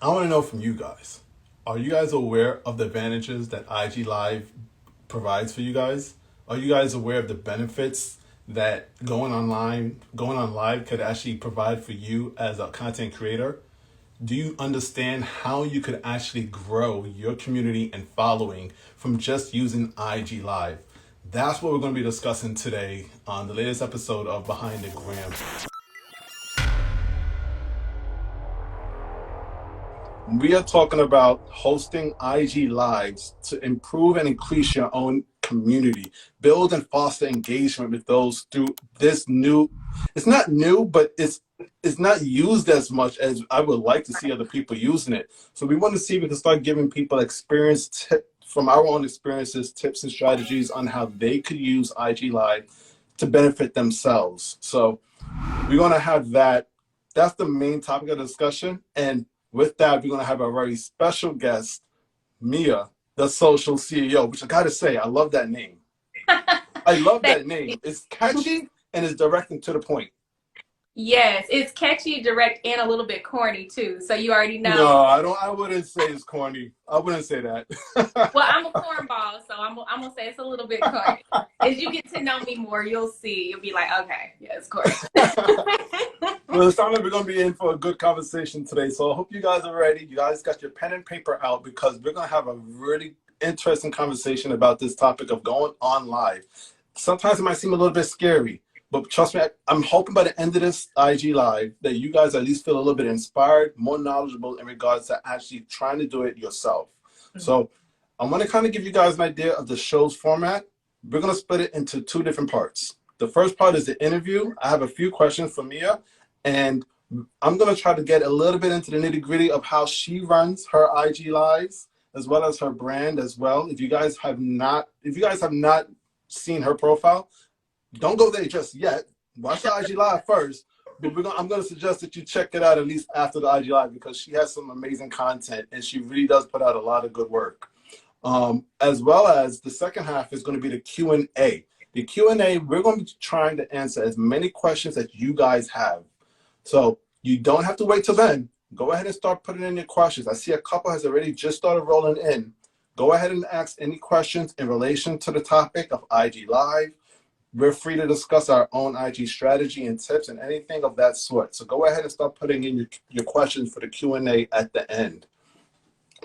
I want to know from you guys. Are you guys aware of the advantages that IG Live provides for you guys? Are you guys aware of the benefits that going on live could actually provide for you as a content creator? Do you understand how you could actually grow your community and following from just using IG Live? That's what we're going to be discussing today on the latest episode of Behind the Gram. We are talking about hosting IG Lives to improve and increase your own community, build and foster engagement with those through this new, it's not new, but it's not used as much as I would like to see other people using it. So we want to see if we can start giving people from our own experiences, tips and strategies on how they could use IG Live to benefit themselves. So we're going to have that. That's the main topic of discussion. And with that, we're going to have a very special guest, Mia, the social CEO, which I got to say, I love that name. I love that name. It's catchy and it's direct and to the point. Yes, it's catchy, direct, and a little bit corny too. So you already know. No, I don't. I wouldn't say it's corny. I wouldn't say that. Well, I'm a cornball, so I'm gonna say it's a little bit corny. As you get to know me more, you'll see. You'll be like, okay, yeah, it's corny. Well, it sounds like we're going to be in for a good conversation today. So I hope you guys are ready. You guys got your pen and paper out because we're going to have a really interesting conversation about this topic of going on live. Sometimes it might seem a little bit scary, but trust me, I'm hoping by the end of this IG Live that you guys at least feel a little bit inspired, more knowledgeable in regards to actually trying to do it yourself. Mm-hmm. So I want to kind of give you guys an idea of the show's format. We're going to split it into two different parts. The first part is the interview. I have a few questions for Mia, and I'm going to try to get a little bit into the nitty gritty of how she runs her IG Lives, as well as her brand as well. If you guys have not seen her profile, don't go there just yet. Watch the IG Live first. But I'm going to suggest that you check it out at least after the IG Live because she has some amazing content and she really does put out a lot of good work. As well as the second half is going to be the Q&A. The Q&A, we're going to be trying to answer as many questions that you guys have. So you don't have to wait till then. Go ahead and start putting in your questions. I see a couple has already just started rolling in. Go ahead and ask any questions in relation to the topic of IG Live. We're free to discuss our own IG strategy and tips and anything of that sort. So go ahead and start putting in your questions for the Q&A at the end.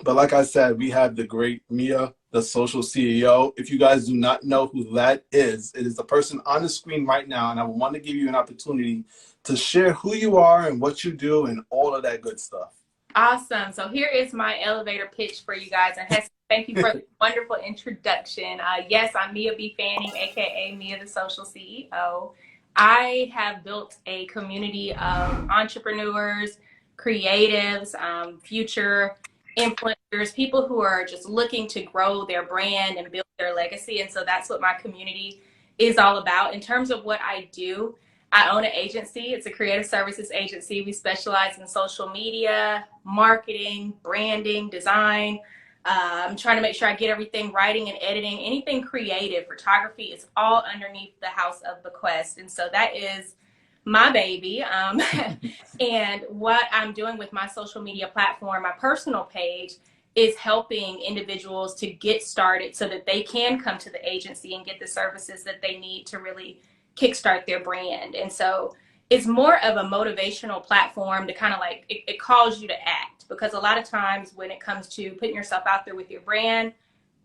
But like I said, we have the great Mia, the social CEO. If you guys do not know who that is, it is the person on the screen right now. And I want to give you an opportunity to share who you are and what you do and all of that good stuff. Awesome. So here is my elevator pitch for you guys. And thank you for the wonderful introduction. Yes, I'm Mia B. Fanning, aka Mia, the social CEO. I have built a community of entrepreneurs, creatives, future influencers, people who are just looking to grow their brand and build their legacy. And so that's what my community is all about. In terms of what I do, I own an agency. It's a creative services agency. We specialize in social media, marketing, branding, design. I'm trying to make sure I get everything, writing and editing, anything creative. Photography is all underneath the House of Bequest. And so that is my baby. And what I'm doing with my social media platform, my personal page, is helping individuals to get started so that they can come to the agency and get the services that they need to really kickstart their brand. And so it's more of a motivational platform to kind of like, it calls you to act, because a lot of times when it comes to putting yourself out there with your brand,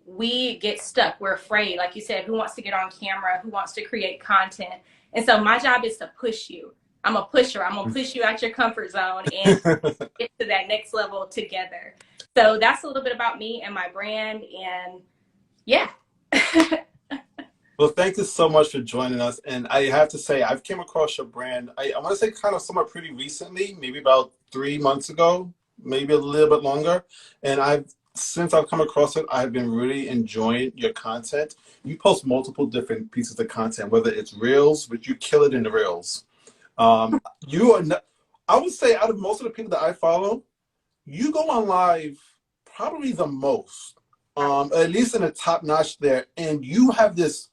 we get stuck. We're afraid. Like you said, who wants to get on camera? Who wants to create content? And so my job is to push you. I'm a pusher. I'm going to push you out your comfort zone and get to that next level together. So that's a little bit about me and my brand. And yeah. Well, thank you so much for joining us. And I have to say, I've came across your brand, I want to say kind of somewhat pretty recently, maybe about 3 months ago, maybe a little bit longer. And since I've come across it, I've been really enjoying your content. You post multiple different pieces of content, whether it's reels, which you kill it in the reels. You are not, I would say out of most of the people that I follow, you go on live probably the most, at least in the top notch there. And you have this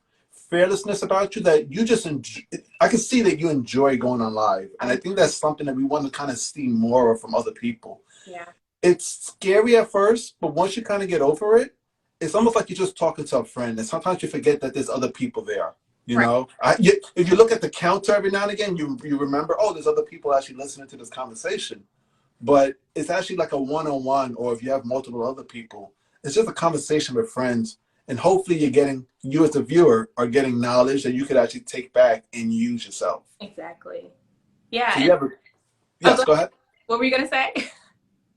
fearlessness about you that you just enjoy. I can see that you enjoy going on live. And I think that's something that we want to kind of see more of from other people. Yeah. It's scary at first, but once you kind of get over it, it's almost like you're just talking to a friend. And sometimes you forget that there's other people there. You Right. know, if you look at the counter every now and again, you remember, oh, there's other people actually listening to this conversation. But it's actually like a one-on-one, or if you have multiple other people, it's just a conversation with friends. And hopefully you as a viewer are getting knowledge that you could actually take back and use yourself. Exactly. Yeah. So And you have a, oh, yes, go ahead. what were you gonna say?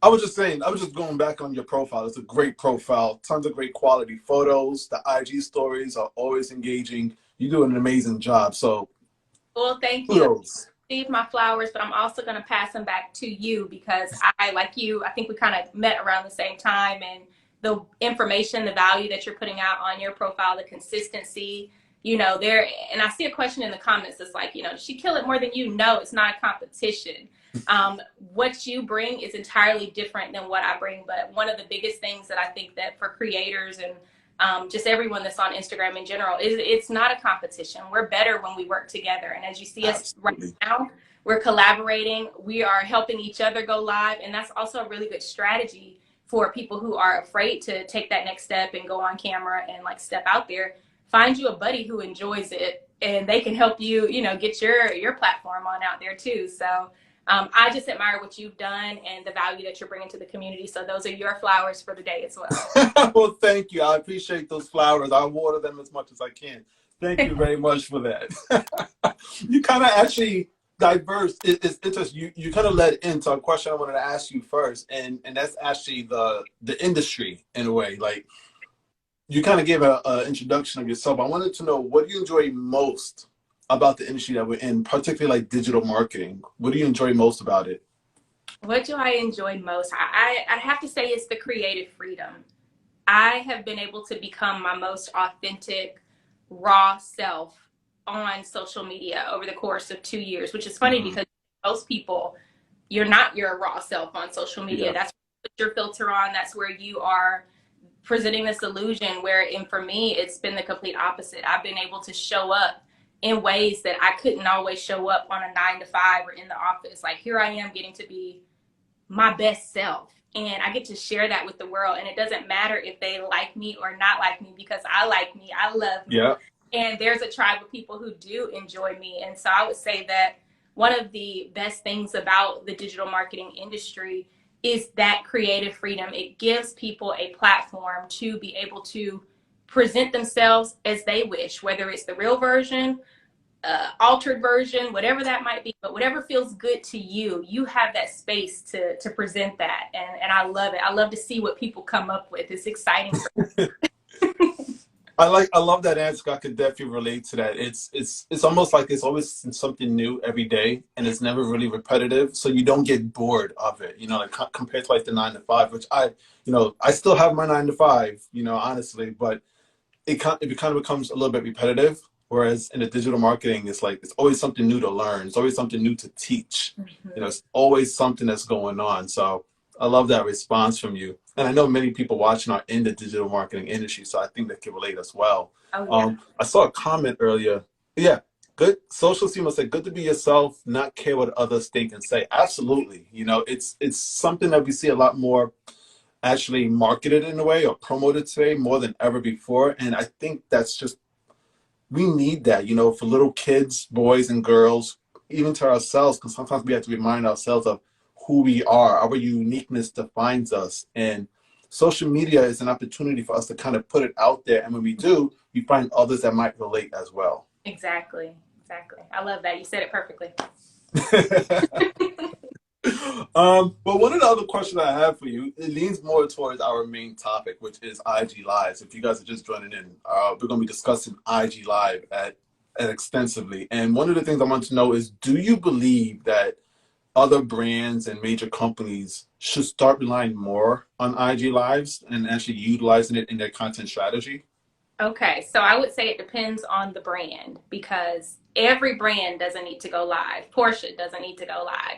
I was just saying, I was just going back on your profile. It's a great profile, tons of great quality photos. The IG stories are always engaging. You do an amazing job. So Well, thank you. kudos. Receive my flowers, but I'm also going to pass them back to you because I, like you, I think we kind of met around the same time, and the information, the value that you're putting out on your profile, the consistency, there, and I see a question in the comments that's like, does she kill it more than you? No, it's not a competition. What you bring is entirely different than what I bring, but one of the biggest things that I think that for creators and just everyone that's on Instagram in general, it's not a competition. We're better when we work together. And as you see us right Absolutely. now, we're collaborating. We are helping each other go live. And that's also a really good strategy for people who are afraid to take that next step and go on camera and like step out there. Find you a buddy who enjoys it, and they can help you, get your platform on out there too. So I just admire what you've done and the value that you're bringing to the community. So those are your flowers for the day as well. Well, thank you. I appreciate those flowers. I water them as much as I can. Thank you very much for that. You kind of actually diverse. It's interesting. You kind of led into a question I wanted to ask you first, and that's actually the industry in a way. Like you kind of gave a introduction of yourself. I wanted to know, what do you enjoy most about the industry that we're in, particularly like digital marketing? What do you enjoy most about it? What do I enjoy most? I have to say it's the creative freedom. I have been able to become my most authentic, raw self on social media over the course of 2 years, which is funny Mhm. because most people, you're not your raw self on social media. Yeah. That's where you put your filter on. That's where you are presenting this illusion where, and for me, it's been the complete opposite. I've been able to show up in ways that I couldn't always show up on a 9 to 5 or in the office. Like here I am getting to be my best self, and I get to share that with the world, and it doesn't matter if they like me or not like me because I like me, I love me, Yeah. and there's a tribe of people who do enjoy me. And so I would say that one of the best things about the digital marketing industry is that creative freedom. It gives people a platform to be able to present themselves as they wish, whether it's the real version, altered version, whatever that might be, but whatever feels good to you, you have that space to present that. And I love it. I love to see what people come up with. It's exciting for I love that answer. I could definitely relate to that. It's almost like it's always something new every day, and it's never really repetitive, so you don't get bored of it. Like compared to like the 9 to 5, which I still have my 9 to 5. Honestly, but it kind of becomes a little bit repetitive. Whereas in the digital marketing, it's like it's always something new to learn. It's always something new to teach. It's always something that's going on. So I love that response from you. And I know many people watching are in the digital marketing industry, so I think they can relate as well. oh yeah. I saw a comment earlier. Yeah, good. Social Seamer said, "Good to be yourself, not care what others think and say." Absolutely. It's something that we see a lot more actually marketed in a way or promoted today more than ever before. And I think that's just we need that, for little kids, boys and girls, even to ourselves, because sometimes we have to remind ourselves of who we are. Our uniqueness defines us. And social media is an opportunity for us to kind of put it out there. And when we do, we find others that might relate as well. Exactly. I love that. You said it perfectly. But one of the other questions I have for you, it leans more towards our main topic, which is IG Lives. If you guys are just joining in, we're going to be discussing IG Live at extensively. And one of the things I want to know is, do you believe that other brands and major companies should start relying more on IG Lives and actually utilizing it in their content strategy? Okay, so I would say it depends on the brand because every brand doesn't need to go live. Porsche doesn't need to go live.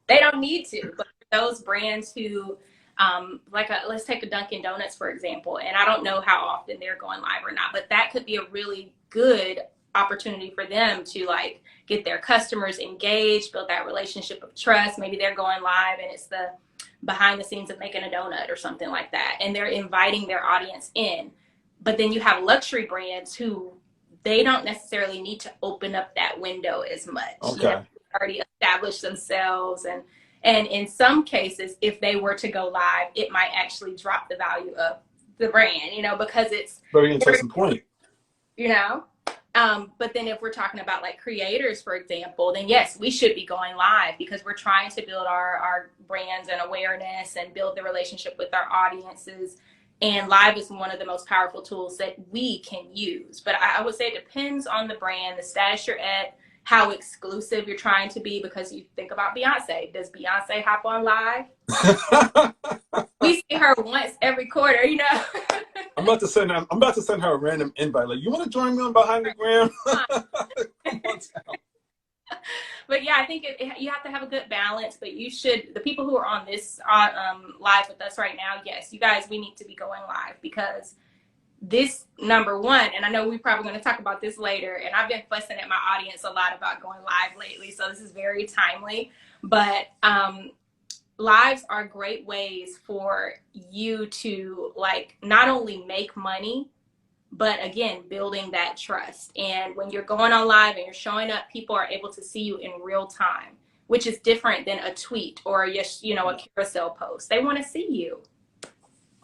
They don't need to, but for those brands who, let's take a Dunkin' Donuts, for example, and I don't know how often they're going live or not, but that could be a really good opportunity for them to like get their customers engaged, build that relationship of trust. Maybe they're going live and it's the behind the scenes of making a donut or something like that, and they're inviting their audience in. But then you have luxury brands who they don't necessarily need to open up that window as much. Okay. You know, already established themselves, and in some cases, if they were to go live, it might actually drop the value of the brand, you know, because it's very interesting point. You know, but then if we're talking about like creators, for example, then yes, we should be going live because we're trying to build our brands and awareness and build the relationship with our audiences. And live is one of the most powerful tools that we can use. But I would say it depends on the brand, the status you're at, how exclusive you're trying to be, because you think about Beyonce. Does Beyonce hop on live? We see her once every quarter, you know. I'm about to send her a random invite. Like, you want to join me on Behind the Gram? Come on down. But yeah, I think you have to have a good balance. But you should, the people who are on this live with us right now, yes, you guys, we need to be going live, because this, number one, and I know we're probably going to talk about this later, and I've been fussing at my audience a lot about going live lately, so this is very timely. But lives are great ways for you to like not only make money, but again, building that trust. And when you're going on live and you're showing up, people are able to see you in real time, which is different than a tweet or just, you know, a carousel post. They want to see you.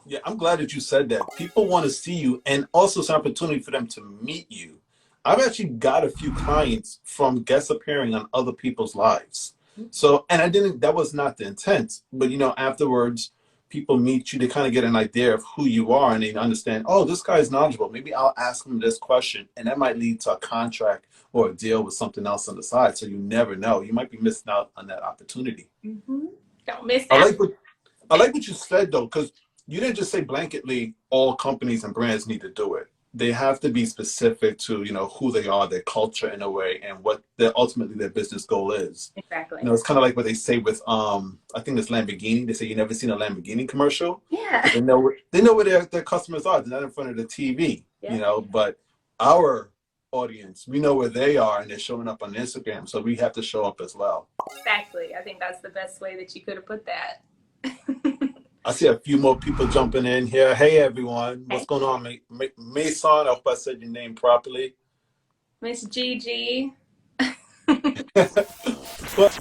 Yeah, I'm glad that you said that. People want to see you, and also it's an opportunity for them to meet you. I've actually got a few clients from guest appearing on other people's lives. So, and that was not the intent, but you know, afterwards, people meet you, they kind of get an idea of who you are, and they understand, oh, this guy is knowledgeable. Maybe I'll ask him this question, and that might lead to a contract or a deal with something else on the side. So you never know. You might be missing out on that opportunity. Mm-hmm. Don't miss out. I like what you said, though, because you didn't just say blanketly all companies and brands need to do it. They have to be specific to, you know, who they are, their culture in a way, and what ultimately their business goal is. Exactly. You know, it's kind of like what they say with, I think it's Lamborghini. They say you never seen a Lamborghini commercial. Yeah. They know where their customers are. They're not in front of the TV, yeah. You know, but our audience, we know where they are, and they're showing up on Instagram. So we have to show up as well. Exactly. I think that's the best way that you could have put that. I see a few more people jumping in here. Hey, everyone. What's going on? Mason, I hope I said your name properly. Miss Gigi. But